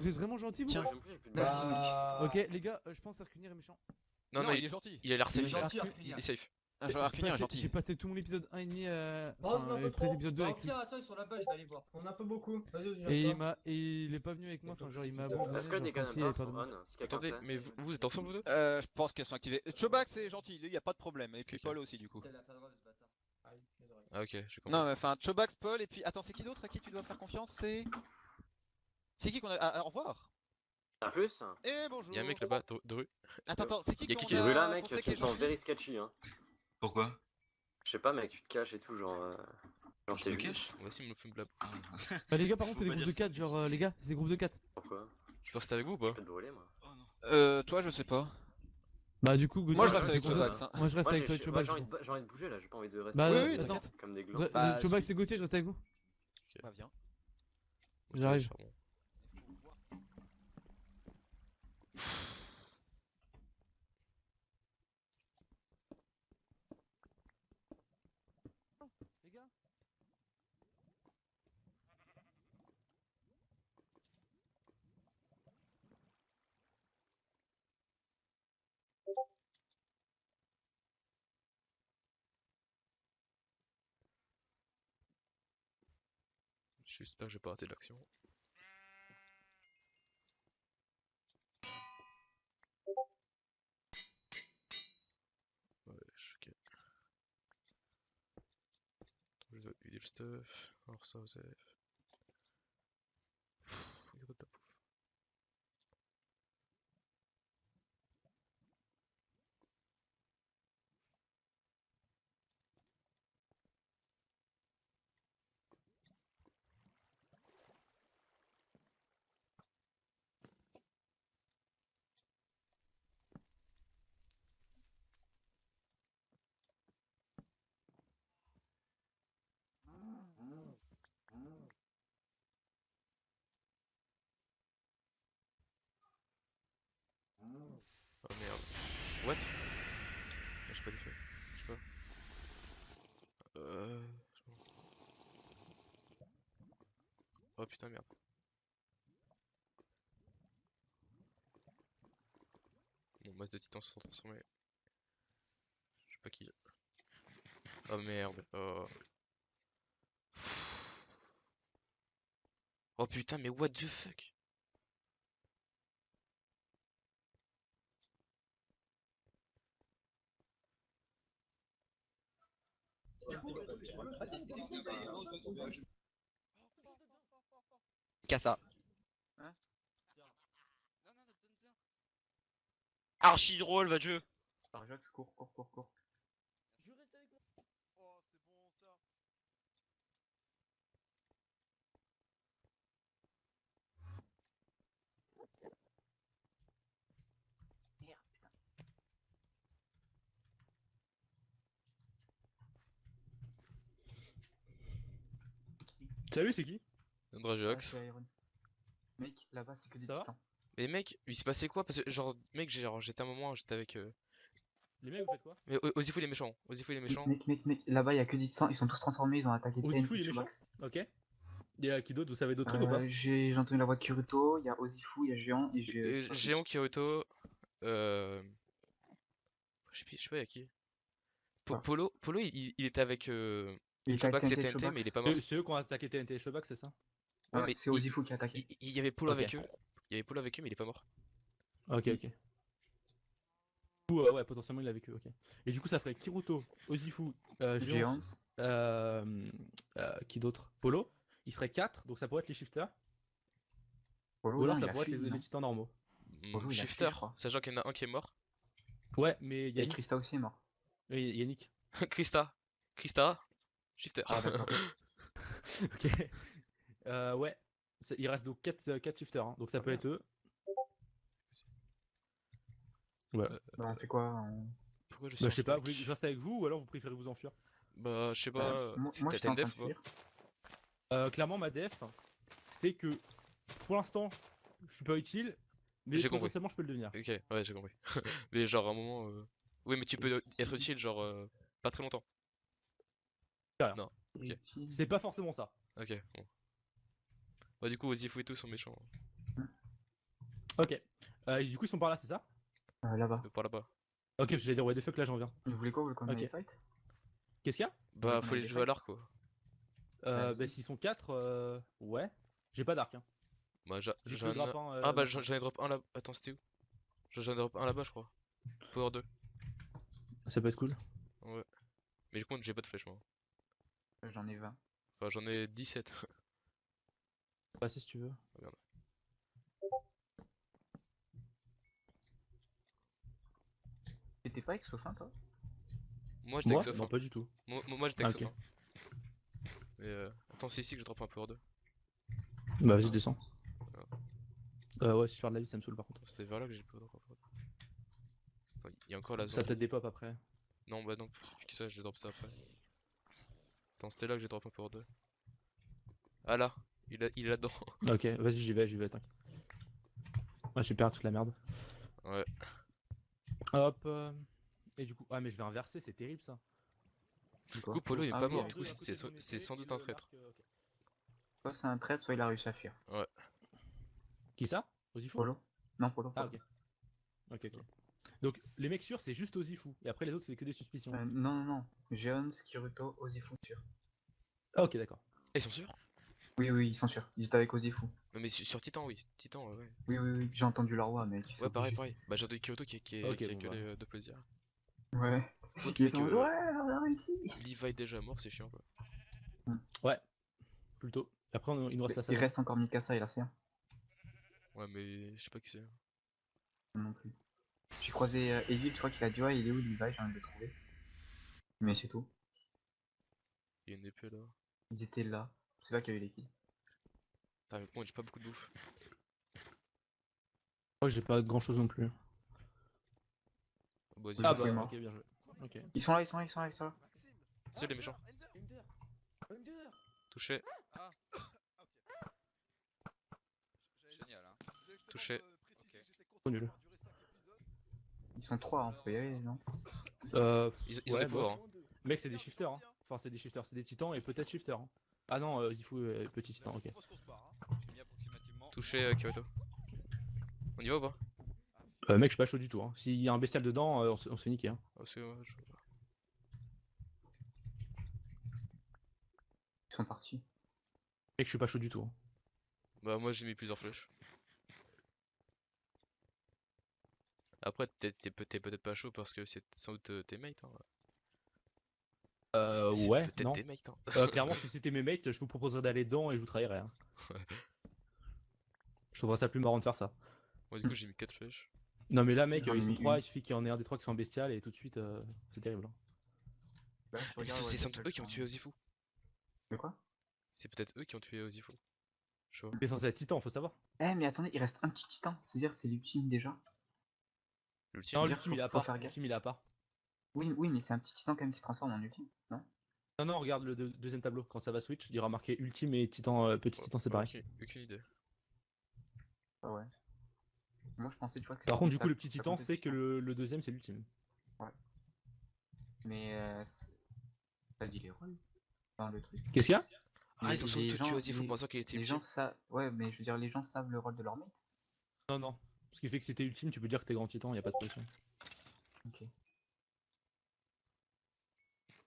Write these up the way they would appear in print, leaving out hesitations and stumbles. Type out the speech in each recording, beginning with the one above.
Vous êtes vraiment gentil, vous? Tiens, Merci, mec. Ok, les gars, je pense que Arcunir est méchant. Non, il est gentil. il a l'air Il est safe. gentil, Arcunir. Arcunir. Il est safe. Arcunir est gentil. J'ai passé tout mon épisode 1,5, Rose, un peu le 13 trop. épisode 2 Bah, avec au lui. pire, attends, ils sont là-bas, je vais aller voir. On a un peu beaucoup. Vas-y, Et il est pas venu avec moi, enfin genre il m'a abandonné. Est-ce que les genre, gars comme s'il avait sont pas de- on? Si quelqu'un Attendez, sait. mais vous êtes ensemble vous deux? Je pense qu'elles sont activées. Chobax est gentil, lui, y a pas de problème. Et puis Ok. Paul aussi, du coup. Il a pas le droit de se battre. Aïe, désolé. Ah ok, je comprends. Non, mais enfin, Chobax, Paul, et puis. Attends, c'est qui d'autre à qui tu dois faire confiance? C'est qui qu'on a. Ah, au revoir. Un plus? Et bonjour. Y'a un mec là-bas de rue. Attends, c'est qui Y a qu'on qui Cette rue là, qu'on mec, sait qui tu est me sens gentil very sketchy, hein. Pourquoi? Je sais pas, mec, tu te caches et tout, genre. Genre, Je t'es me juif. cache. Voici mon film blab. Bah les gars, par contre, c'est Faut des pas groupes de dire 4, genre les gars, c'est des groupes de 4. Pourquoi? Je pense que c'était avec vous ou Je pas? peux te brûler, moi. Oh non. Toi, je sais pas. Bah du coup, Gauthier, Moi, je tu reste fais avec quoi Chobax. d'autre Hein. Moi je reste Moi, avec toi et j'ai Chobax. j'ai envie de bouger là, j'ai pas envie de rester Bah Oui, oui, attends, t'inquiète. comme des glands. Bah, Chobax et Gauthier, je reste avec vous. Bah, viens. J'arrive. Les gars. J'espère que j'ai pas raté de l'action. Ouais, ok. Je dois vider le stuff. Alors ça, Osef. Il y a pas de la bouffe. Oh merde. What? Ah, j'ai pas d'effet. Je sais pas. Oh putain, merde. Mon masse de titans se sont transformés. Je sais pas qui. Oh merde. Oh. Oh putain, mais what the fuck? Cassa. Hein? Archi drôle, va Dieu. Arjax, cours. Salut, c'est qui? Drageox. Mec, là-bas, c'est que des Ça va titans. Mais mec, il s'est passé quoi? Parce que genre, mec, j'étais un moment, j'étais avec. Les mecs, vous faites quoi? Mais Ozifou il est méchant. Ozifou il est méchant. Mec, là-bas, il y a que des titans. Ils sont tous transformés, ils ont attaqué Ozifou, il est méchant? Chobax. Ok. Il y a qui d'autre? Vous savez d'autres trucs ou pas? J'ai entendu la voix de Kirito, il y a Ozifou, il y a Géant et j'ai. Géant Kyoto. Je sais pas, il y a qui? Ah. Polo, il était avec Il était Chobax et avec TNT, mais il est pas C'est mort. c'est eux qui ont attaqué TNT et Shobax, c'est ça? Ouais, Ouais, mais c'est Ozifou qui a attaqué. Il y avait Polo Ok. avec eux. Il y avait Polo avec eux, mais il est pas mort. Ok, ok. Ouais, potentiellement il a vécu, ok. Et du coup, ça ferait Kiruto, Osifu, Géant, Géant. qui d'autre? Polo. Il serait 4, donc ça pourrait être les shifters. Polo, Ou alors non, ça il a pourrait être fui, les non. titans normaux. Polo, il a Shifter, fui, je crois. sachant qu'il y en a un qui est mort. Ouais, mais Et Yannick. Krista aussi est mort. Oui, Yannick. Krista, Shifter. Ah, d'accord. Ok. Ouais. Il reste donc 4 shifters, hein, donc ça peut être eux. Ouais. Bah, on fait quoi? Pourquoi je Bah, je sais sors pas, ce vous voulez que mec je reste avec vous ou alors vous préférez vous enfuir? Bah, je sais pas. Moi, Si moi t'as j'étais en une train de def ou pas? fuir. Clairement, ma def, c'est que pour l'instant, je suis pas utile, mais J'ai compris. potentiellement je peux le devenir. Ok, ouais, j'ai compris. Mais genre, à un moment. Oui, mais tu peux être utile, genre, pas très longtemps. Non, ok. C'est pas forcément ça. Ok, bon. Bah, du coup, Ozifou et tout sont méchants. Ok. Et du coup, ils sont par là, c'est ça? Là-bas. Par là-bas. Ok, parce que j'allais dire, ouais, the fuck, là, j'en viens. Vous voulez quoi? Vous voulez qu'on Ok. aille fight? Qu'est-ce qu'il y a? Bah, qu'on faut aille les des jouer à fights? l'arc quoi. Bah, Vas-y. s'ils sont 4, ouais. J'ai pas d'arc, hein. Bah, J'ai que j'en le ai. grappin. Ah, bah, Machin. j'en ai drop un là. Attends, c'était où? J'en ai drop un là-bas, je crois. Power 2. Ça peut être cool. Ouais. Mais du coup, j'ai pas de flèche moi. J'en ai 20. Enfin, j'en ai 17. Passer si tu veux. Regarde. T'étais pas avec Sofin, toi? Moi, j'étais Moi? avec Sof. Non, pas du tout. Moi, j'étais Ah, avec ok. Sof. Mais attends, c'est ici que je drop un Power 2. Bah, vas-y, descends. Ouais, si je perds de la vie, ça me saoule par contre. C'était vers là que j'ai Power 2. Attends, il y a encore la Ça zone. peut-être des pop après. Non, bah non, vu que ça, je drop ça après. Attends, c'était là que j'ai drop un Power 2. Ah là, il est là-dedans. Ok, vas-y, j'y vais, t'inquiète. Ouais, je perds toute la merde. Ouais. Hop. Et du coup, ah, mais je vais inverser, c'est terrible ça. Du coup, Polo il est Ah pas oui, mort, avec du coup, lui. c'est sans doute un traître. Soit c'est un traître, soit il a réussi à fuir. Ouais. Qui ça? Ozifou? Polo? Non, Polo. Ah, Polo. ok. Ok. Donc, les mecs sûrs, c'est juste Ozifou. Et après, les autres, c'est que des suspicions. Non. Jeon, Kiruto, Ozifu, sûr. Ah, ok, d'accord. Eh, ils sont sûrs? Oui, ils sont sûrs. Ils étaient avec Ozifu. Mais sur Titan, oui. Titan, ouais. Oui, j'ai entendu leur roi, mec. Ouais, pareil. Bah, j'ai entendu Kyoto qui Ok, a bon, gueulé bah. de plaisir. Ouais. Autre Il mec, était en mode, ouais, on a réussi. Levi déjà mort, c'est chiant quoi. Ouais, plutôt. Après, il nous reste la Il salle. reste encore Mikasa et la sien. Ouais, mais je sais pas qui c'est. Non plus. J'ai croisé Evil, tu vois qu'il a dit ouais, il est où Levi, j'ai envie de le trouver. Mais c'est tout. Il y a une épée là. Ils étaient là. C'est là qu'il y a eu les kills. Putain, mais moi j'ai pas beaucoup de bouffe. Moi, j'ai pas grand chose non plus. Bah, vas-y, Ah, Ozifou bah, est mort. ok, bien joué. Ok. Ils sont là. c'est les méchants. Touché, Génial, hein. touché. Trop nul. Ils sont 3, on peut y aller, non? Ils ont des pouvoirs. Hein. Mec, c'est des shifters. Hein. Enfin, c'est des shifters, c'est des titans et peut-être shifters. Hein. Ah non, Ozifou est petit titan, ok. J'ai mis approximativement. Touché Kyoto. On y va ou pas? Mec, je suis pas chaud du tout. Hein. S'il y a un bestial dedans, on se fait niquer. Hein. Ah, c'est ouais, Ils sont partis. Mec, je suis pas chaud du tout. Hein. Bah, moi j'ai mis plusieurs flèches. Après, t'es peut-être pas chaud parce que c'est sans doute tes mates. Hein. C'est Ouais, peut-être non. des mates. Hein. Clairement, si c'était mes mates, je vous proposerais d'aller dedans et je vous trahirais. Hein. Je trouverais ça plus marrant de faire ça. Moi, du coup, j'ai mis 4 flèches. Non, mais là, mec, J'en ai ils sont mis 3, une. il suffit qu'il y en ait un des 3 qui soit un bestial et tout de suite, c'est terrible. Hein. Là, tu Mais regardes, ouais, c'est sans t'as doute eux qui ont le tué Ozifu. De quoi? C'est peut-être eux qui ont tué Ozifu. Je vois. C'est censé être titan, faut savoir. Eh, mais attendez, il reste un petit titan. C'est-à-dire, c'est l'ultime déjà. L'ultime. Non, dire, l'ultime il a faut pas. faire gaffe. L'ultime il a pas. Oui, mais c'est un petit titan quand même qui se transforme en ultime, non? Non, regarde le deuxième tableau. Quand ça va switch, il y aura marqué ultime et titan, petit titan séparé. Aucune idée. Ah ouais. Moi, je pensais, tu vois, que Par contre, du ça- coup, le petit ça titan, comptait c'est que le deuxième, c'est l'ultime. Mais ça dit les rôles dans le truc. Qu'est-ce qu'il y a? Ah, ils ont sans Les doute gens- tué Ozifu en les- pensant qu'il était Les ultime. gens savent. Ouais, mais je veux dire, les gens savent le rôle de leur mec. Non. Ce qui fait que c'était ultime, tu peux dire que t'es grand titan, y a pas de pression. Ok.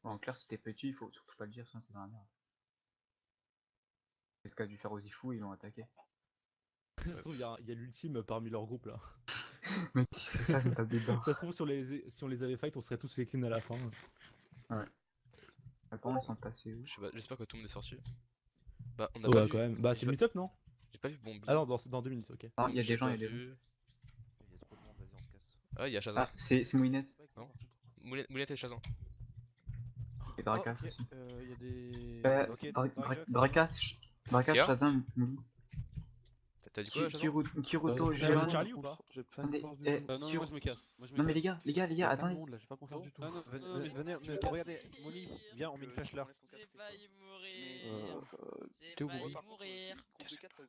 Bon, en clair, si t'es petit, il faut surtout pas le dire, sinon c'est dans la merde. C'est ce qu'a dû faire Ozifu, ils l'ont attaqué. Ça se trouve, il y a l'ultime parmi leur groupe là. Mais si c'est ça, je tape dedans. Ça se trouve, si on les avait fight, on serait tous les clean à la fin. Attends, ils sont passés où? Je sais pas, j'espère que tout le monde est sorti. Bah, on a Ouais, pas vu. quand même. Bah, c'est le meet-up, non? J'ai pas vu Bombi. Ah non, dans 2 minutes, ok. Non, il y a J'ai des gens, pas il y a des gens. vu. Il y a trop de monde, vas-y, on se casse. Ah, il y a Shazam. Ah, c'est Moulinette Moulette et Shazam. et Drakas ok. aussi. Il y a des. Ok, Drakas, Sia Shazam, Mouli. T'as dit quoi, Shazam? Kiruto, T'as vu Jeon. Charlie ou pas? J'ai pas Attendez, confiance du eh, tout. Non, Kiro- moi je me casse. Non mais les gars, Il y a pas de attendez. monde là, j'ai pas confiance du tout. Non, venez, regardez, Molly, viens, on met une flèche là. J'ai failli mourir. J'ai t'es où, failli Bobby mourir.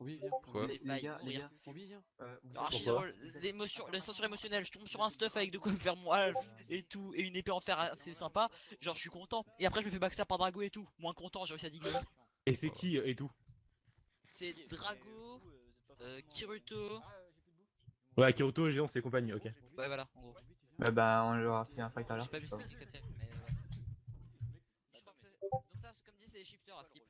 Oui, viens. Pourquoi? J'ai failli les mourir. gars, Bobby, viens. vous Archi êtes- drôle, l'ascenseur émotionnel, je tombe sur un stuff avec de quoi me faire moi et tout, et une épée en fer assez sympa, genre je suis content, et après je me fais backstab par Drago et tout, moins content, j'ai réussi à digger. Et c'est qui et tout? C'est Drago, Kiruto, Ouais, Kiruto, Géant, c'est compagnie, ok. Ouais, voilà, en gros. Bah on leur a fait un fight à l'heure. J'ai pas vu je sais c'était qui quatrième, mais ouais. Je crois que c'est. Donc, ça, comme dit, c'est les shifters à skip.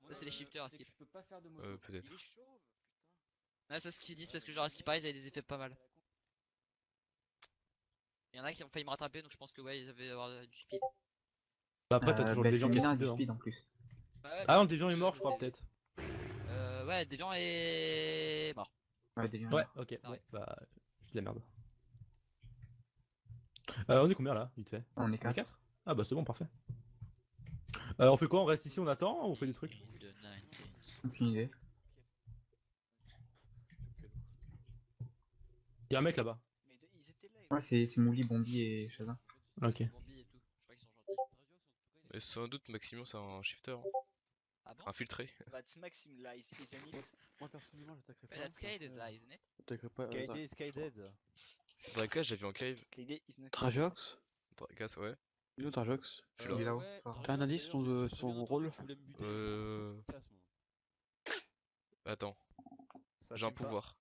Ça, c'est les shifters à skip. Peut-être. Ouais, c'est ce qu'ils disent parce que genre à skip, ils avaient des effets pas mal. Il y en a qui ont failli me rattraper, donc je pense que ouais, ils avaient avoir du speed. Bah après, t'as toujours Bah, des gens qui Féminin a restent du dedans. speed en plus. Bah ouais, Ah non, parce Deviant que est mort, je crois, c'est- peut-être. Ouais, Deviant est mort. Ouais, des liens. Ouais, ok. Ah Bon, ouais. bah, je de la merde. On est combien là, vite fait? On est On est 4. 4? Ah bah c'est bon, parfait. On fait quoi? On reste ici, on attend ou on fait des trucs? In the 90s. Aucune idée. Y'a un mec là-bas. Ouais, c'est Mouli, Bombi et Shazam. Ok. C'est Bambi et tout. Je crois qu'ils sont gentils. Et sans doute, Maximum, c'est un shifter. Hein. Ah bon? Infiltré. That's Maxim lies, isn't it? Moi personnellement j'attaquerai pas. That Skade is lies, isn't it? J'attaquerai pas. Kaede, Skydead. Drakas, j'ai vu en cave. Kaede is not. Trajox. Drakas, ouais. Dis-nous Trajox. Je suis Il est là. là-haut. ouais. ce soir. T'as un indice sur son rôle? Attends, j'ai un pouvoir.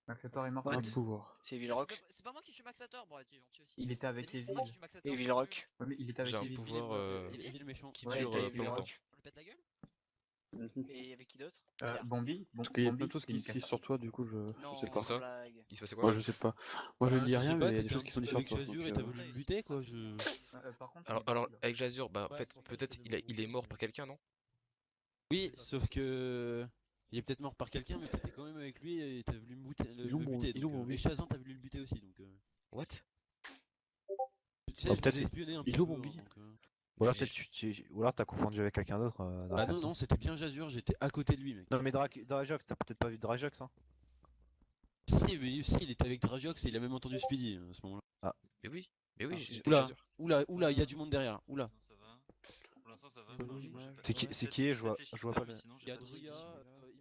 Maxator est mort. What Un Mouli. pouvoir. C'est Evil Rock. C'est pas moi qui tue Maxator, bon, t'es gentil aussi. Il était avec D'habitude, c'est Evil. moi qui tue Maxator. Evil je crois Rock. Ouais, mais il était avec J'ai un Evil. pouvoir Evil méchant. qui Ouais, dure t'as pas Evil longtemps. Rock. que- On lui pète la gueule? Et avec qui d'autre? Bombi. Bon, Il y a Bombi, plein de choses c'est qui une se disent casse. sur toi, du coup je Non, sais pas. ça blague. Il se passait quoi? Moi je sais pas. Moi je ne dis rien, sais pas, mais il y a des t'étais choses qui sont dites sur avec toi. Jazur et donc, t'as voulu le buter quoi, je... Par contre, Alors, il est avec Jazur, bah en Ouais, fait, c'est pour ça que peut-être c'est des il est mort par quelqu'un, non? Oui, sauf que... Il est peut-être mort par quelqu'un, mais t'étais quand même avec lui et t'as voulu me buter. Ils l'ont bon- ils l'ont bon, Et oui. Shazam, t'as voulu le buter aussi, donc... What? Tu sais, Oh, je peut-être vous ai espionné un ils petit l'ont peu, bombi. hein, donc, Ou alors peut-être ou alors t'as confondu avec quelqu'un d'autre. Ah non, non, c'était bien Jazur, j'étais à côté de lui, mec. Non mais Drajox, t'as peut-être pas vu Drajox hein. Si, mais si, il était avec Drajox et il a même entendu Speedy à ce moment-là. Mais oui, j'étais Oula, Jazur. oula, il y a du monde derrière, oula. Pour l'instant ça va. C'est qui est, je vois pas le. Il y a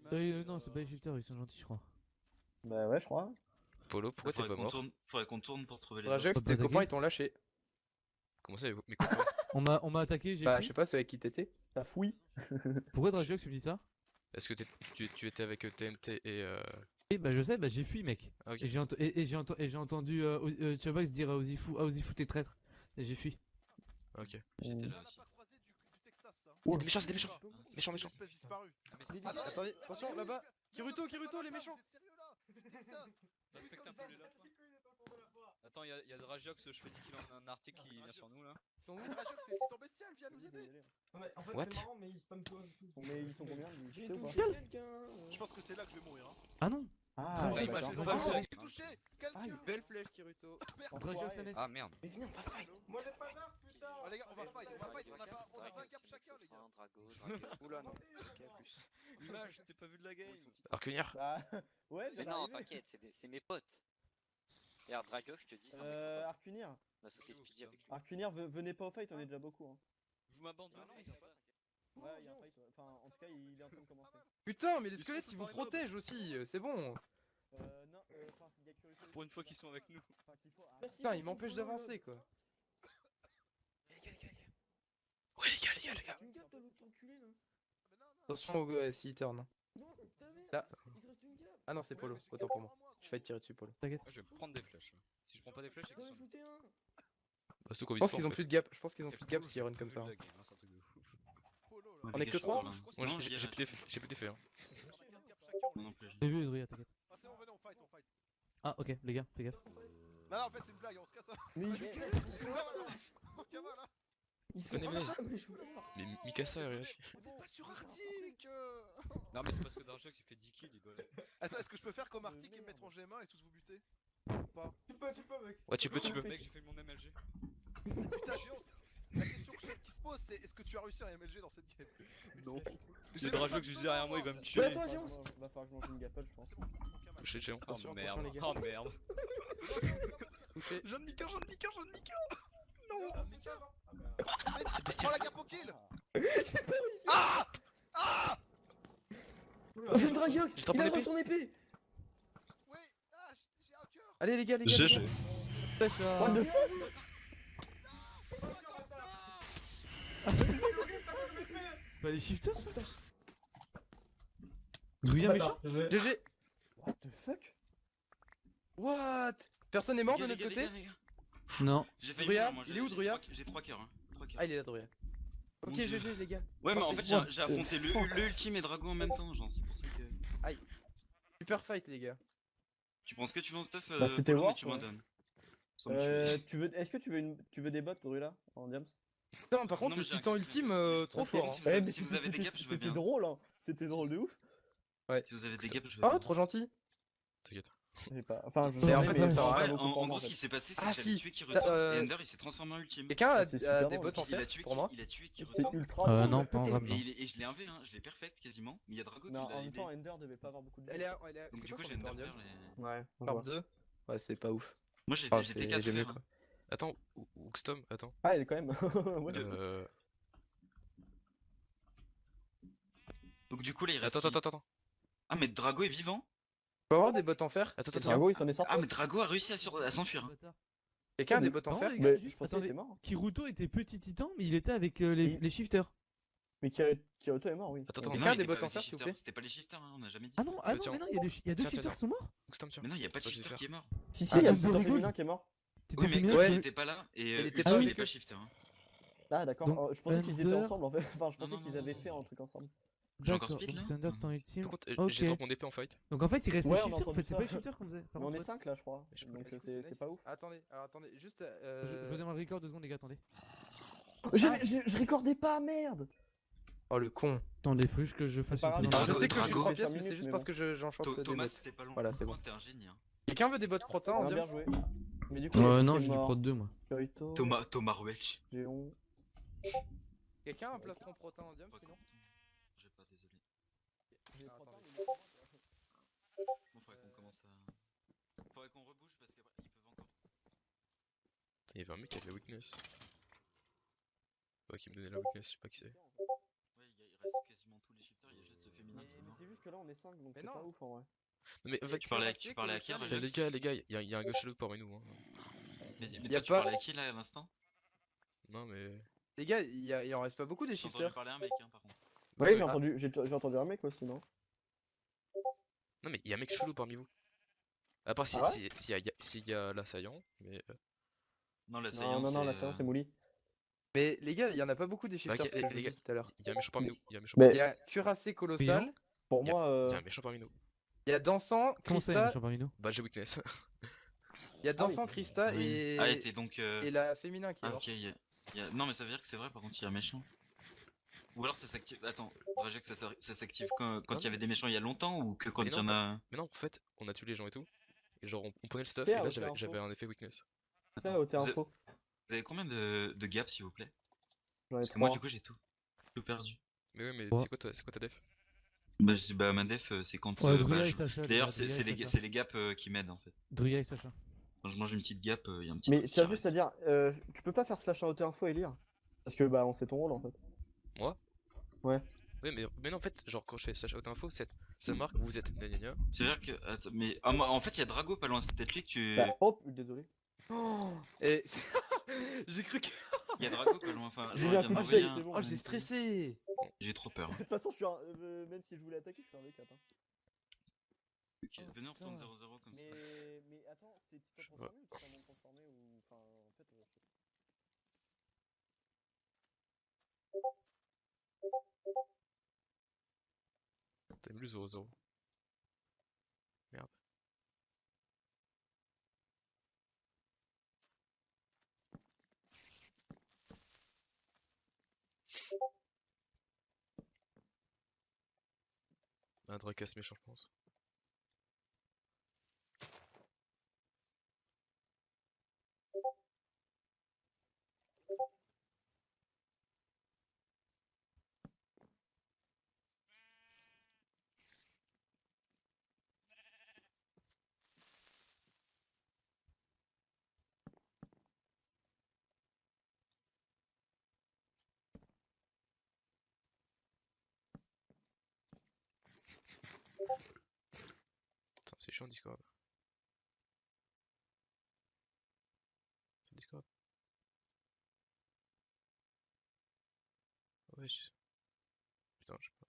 Dria, Non, c'est pas les shifters, ils sont gentils, je crois. Bah ouais, je crois. Polo, pourquoi t'es pas mort? Faudrait qu'on tourne pour trouver les Drajox, tes copains ils t'ont lâché. Comment ça, mes copains? On m'a attaqué, j'ai Bah, fui. je sais pas, c'est avec qui t'étais. T'as fouillé. Pourquoi Drajox tu me dis ça? Est-ce que tu étais avec TNT et Eh bah je sais, bah j'ai fui mec. Ah, ok. Et j'ai entendu Chobox dire à Ozifou t'es traître. Et j'ai fui. Ok. J'étais là aussi. C'est des méchants, c'est des méchants. Méchants, méchants. Attendez, attention là-bas. Kiruto, les méchants. Respecte un peu les lapins. Attends, y'a Drajox, je fais 10 kills en un article qui vient sur nous là. Ils sont où Drajox, c'est le titan bestial, viens nous aider. What? Mais ils sont combien? Tu sais ou pas? Je pense que c'est là que je vais mourir. Hein. Ah non. Ah, Ouais, d'accord. bah, je les ai Ah, pas ouais. vus. Touché. Ah, une belle flèche, Kiruto. Drajox NS. Ah merde. Mais venez, on va fight. Moi le panard, putain. Ah, les gars, on va fight. On a pas un gap chacun, les gars. Oula, non. Ok, plus. Image, t'es pas vu de la game. Arcunir? Bah, ouais, Mais non, t'inquiète, c'est mes potes. Regarde, Dragox, je te dis, c'est un mec sympa. Arcunir. On a sauté Speedy avec lui. Arcunir, venez pas au fight, on est déjà beaucoup. Hein. Vous m'abandonnez. Ouais, il y a un fight. Enfin, en tout cas, il est en train de commencer. Putain, mais les squelettes ils vous protègent aussi, c'est bon. Non, enfin, il y a Curiosity. Pour une fois qu'ils sont avec nous. Putain, ils m'empêchent d'avancer quoi. Ouais, les gars. Attention au s'il turn. Là. Ah non, c'est Polo, autant pour moi. Je vais te tirer dessus, Polo. T'inquiète. Je vais prendre des flèches. Si je prends pas des flèches, c'est qu'ils sont. Bah, surtout qu'on Je vise pense fort, qu'ils en ont fait. plus de gap, je pense qu'ils ont plus de gap s'ils run comme ça. On est que 3. Moi j'ai plus d'effet. Hein. J'ai vu Dria, t'inquiète. Ah ok, les gars, fais gaffe. Bah non, en fait, c'est une blague, on se casse. Mais Mais Mikasa il réagit. Pas sur Arctic. Non, mais c'est parce que Drajox il fait 10 kills, il doit. Est-ce que je peux faire comme Arctic et me mettre en GM1 et tous vous buter? Pas. Tu peux, mec. Ouais, tu peux. Mec, j'ai fait mon MLG. Putain, Géant, la question qui se pose, c'est est-ce que tu as réussi un MLG dans cette game? Non. J'ai Drajox juste derrière moi, il va me tuer. Va falloir que je mange une gapelle, je pense. Je sais, Géant. Oh Attention, merde. les gars. Oh merde. Touché. Jeune Mika. Non. C'est Oh bestial. la gap au kill. Oh, c'est le Dragox. Je tape mon épée. son épée. Oui, j'ai un cœur. Allez les gars, GG. What the fuck? C'est pas les shifters ça? Dria méchant? GG. What the fuck? What? Personne est mort de Les notre gars, côté? les gars. Non. J'ai failli Druya, mourir, moi, il est où, Druya? J'ai 3 cœurs. Hein. 3 cœurs. Ah, il est là, Druya. Ok, Mon Dieu. GG les gars. Ouais, mais en fait, Parfait. j'ai affronté le ultime et Drago en même temps, genre, c'est pour ça que. Aïe. Super fight, les gars. Tu penses que tu veux en stuff Bah, c'était Polo, mais War, tu m'en ouais. donnes. Sans me tuer. Est-ce que tu veux des bots, Drula, en diams? Putain, par contre, mais le j'ai un titan cœur. ultime, trop Ok, fort. si Hein. vous avez- mais si vous avez des gaps, je veux c'était bien. drôle, hein. C'était drôle de ouf. Ouais. Si vous avez des gaps, je veux Oh, bien. trop gentil. T'inquiète. J'ai pas. Enfin, je Mais en sais, fait, ça me sert à Ouais, rien. en pour moi, gros, en ce fait. qui s'est passé, c'est Ah, que j'avais si. tué qui T'as, retourne et Ender il s'est transformé en ultime. Quelqu'un a, C'est a super des drôle. bots en Il a fer tué pour qui moi? Il a tué qui C'est retourne. ultra drôle. Non, pas en rab. Et je l'ai 1v, hein, je l'ai perfect quasiment. Mais il y a Drago qui Mais l'a en même aidé. temps, Ender devait pas avoir beaucoup de Elle est, elle est, Donc c'est du quoi coup, son j'ai Ender Ender Diams? et... Ouais, on Par voit. 2? Ouais, c'est pas ouf. Moi j'ai Enfin, j'étais c'est- 4 j'ai mieux, fer. quoi. Attends, Uxtom, attends. Ah, elle est quand même. Ouais. Donc du coup là il reste... Attends. Ah mais Drago est vivant? Tu peux avoir des bots en fer? Attends. Drago, il s'en est sorti. Ah mais Drago a réussi à s'enfuir. Hein. Quelqu'un a des bots en Non, fer? les Mais gars, je juste, pensais qu'il attendez. était mort. Kiruto était petit titan, mais il était avec Oui. les shifters. Mais Kyoto est mort, oui. Attends, Quelqu'un Non, a il des était bots pas en avec fer, les s'il vous shifters, plaît? C'était pas les shifters, hein, on a jamais dit. Ah non, Tiens. mais non, il y a deux Tiens, shifters qui sont morts. Uxtom, tiens. Mais non, il y a pas de Toi, shifter Jennifer. qui est mort. Si, Ah, il y a mais le Titan rigole. féminin qui est mort. Titan Oui mais féminin Ultime ouais. qui- était pas là et Elle était Ultime pas il avec est pas eux. shifter. Hein. Ah, d'accord. Donc, Je pensais qu'ils étaient Ender- ensemble en fait. Enfin, je pensais non, qu'ils non, avaient non. fait un truc ensemble. J'ai encore D'accord, speed, donc là c'est Ender Titan ultime. Par contre, Ok. j'ai drop mon épée en fight. Donc en fait, il reste Ouais, les on a shifters, en entendu fait, c'est ça. pas les shifters qu'on faisait. Par Mais on contre, est 5 là, je crois. Je Donc Du coup, c'est pas ouf. Attendez, alors attendez, juste. Je redémarre le record 2 secondes, les gars, attendez. Je recordais pas, merde! Oh le con. Attendez, faut juste que je fasse C'est pas une grave, Alors, je Drago- sais que je suis Drago- 3 pièces, cinq mais c'est minutes, juste mais parce bon. que j'enchante des Thomas bots. c'était pas loin. Voilà, c'est bon. T'es un génie. Hein. Quelqu'un veut des bots protéins en On a bien Diams? joué. Mais du coup, il y a qui Non, qui est j'ai du mort prod 2 moi. Kyoto, Thomas Welch. Géon. Quelqu'un a un plastron protéin en Diams sinon? J'ai pas, désolé. J'ai Ah, trois attendez. temps, mais Bon, faudrait qu'on commence à... Faudrait qu'on rebouge parce qu'après ils peuvent encore... Il y avait un mec qui avait weakness. Ouais, qui me donnait la weakness, je sais pas qui c'est. Ouais, il reste quasiment tous les shifters, il y a juste le féminin qui est Mais mort. c'est juste que là on est 5 donc Mais c'est non. pas ouf en vrai. Non mais en fait, Tu parlais à qui, Rajax? les gars, il y a un gauche parmi nous. Hein. Mais Y toi, a tu pas- parlais à qui là à l'instant? Non mais. Les gars, il en reste pas beaucoup des J'ai entendu shifters. parler à un mec hein, par contre. Oui, Ouais. j'ai entendu un mec aussi, non? Non mais il y a un mec chelou parmi vous. À part Ah ouais s'il y a l'assaillant, mais. Non, la Non, la séance c'est Mouli. Mais les gars, il y en a pas beaucoup des shifters, ok, c'est ce que je les vous gars. dis tout à l'heure. Il y a un méchant parmi nous. Il y a un méchant Mais- Il y a Cuirassé Colossal, Pour Il y a- moi, Il y a un méchant parmi nous. il y a Dansant, Comment ça, il y a Krista, un méchant parmi nous? Bah j'ai weakness. il y a Dansant, Krista Oui. et... Ah, et t'es donc... et la féminin qui est Ah morte. ok, non mais ça veut dire que c'est vrai par contre il y a un méchant. Ou alors ça s'active... Attends, Drajax ça s'active quand il y avait des méchants il y a longtemps ou que quand Mais il y en non, a... Mais non, en fait, on a tué les gens et tout. Et genre, on prenait le stuff Fais et un là OT j'avais info. un effet weakness. fais OT vous info. Vous avez combien de gaps s'il vous plaît? J'en ai Parce que moi 3. du coup j'ai tout perdu. Mais ouais, mais Ouais. c'est quoi ta def? Bah ma def c'est quand... Ouais, bah, Druya et Sacha. D'ailleurs Druya et Sacha. c'est les gaps qui m'aident en fait. Druya et Sacha. Quand je mange une petite gap, il y a un petit... Mais truc je tiens qui juste à dire, tu peux pas faire slash OT info et lire. Parce que bah on sait ton rôle en fait. Moi? Ouais. Oui, mais non, en fait, genre quand je fais slash out info, ça marque vous êtes gna gna gna. C'est vrai que... Attends, mais... Ah, moi, en fait il y a Drago pas loin, c'est peut-être lui que tu... Bah, oh, désolé. Et... j'ai cru que... Il y a Drago pas loin, enfin... J'ai genre, mis il un vient coup de d'envoyer shake, un- c'est bon. Oh, j'ai stressé. J'ai trop peur. De toute façon, je suis un... même si je voulais attaquer, je suis un V4. Hein. Ok, venez on retourne 0-0 comme ça. Mais attends, c'est Titan Je vois. transformé ou Titan non transformé ou... Enfin, en fait... T'as mis le 0-0. Merde. Un Drakas méchant, je pense. Putain, c'est chiant Discord. C'est Discord. Ouais, putain, je sais pas.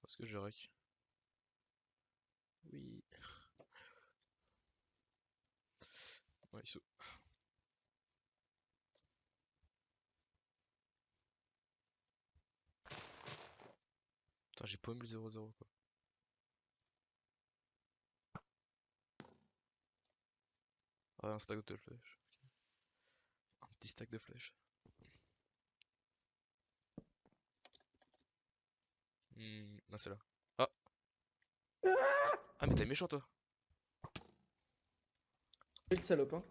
Est-ce que je rec? Oui. Ouais, il saute. Putain, j'ai pas même le 0-0 quoi. Ah, un stack de flèches. Un petit stack de flèches. Ah, c'est là. Ah! Ah, mais t'es méchant toi! Quelle salope, hein.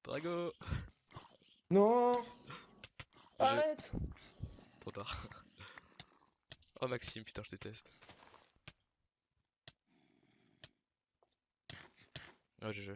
Drago! Non! Arrête! Trop tard. Oh Maxime, putain, je déteste. Ah, GG.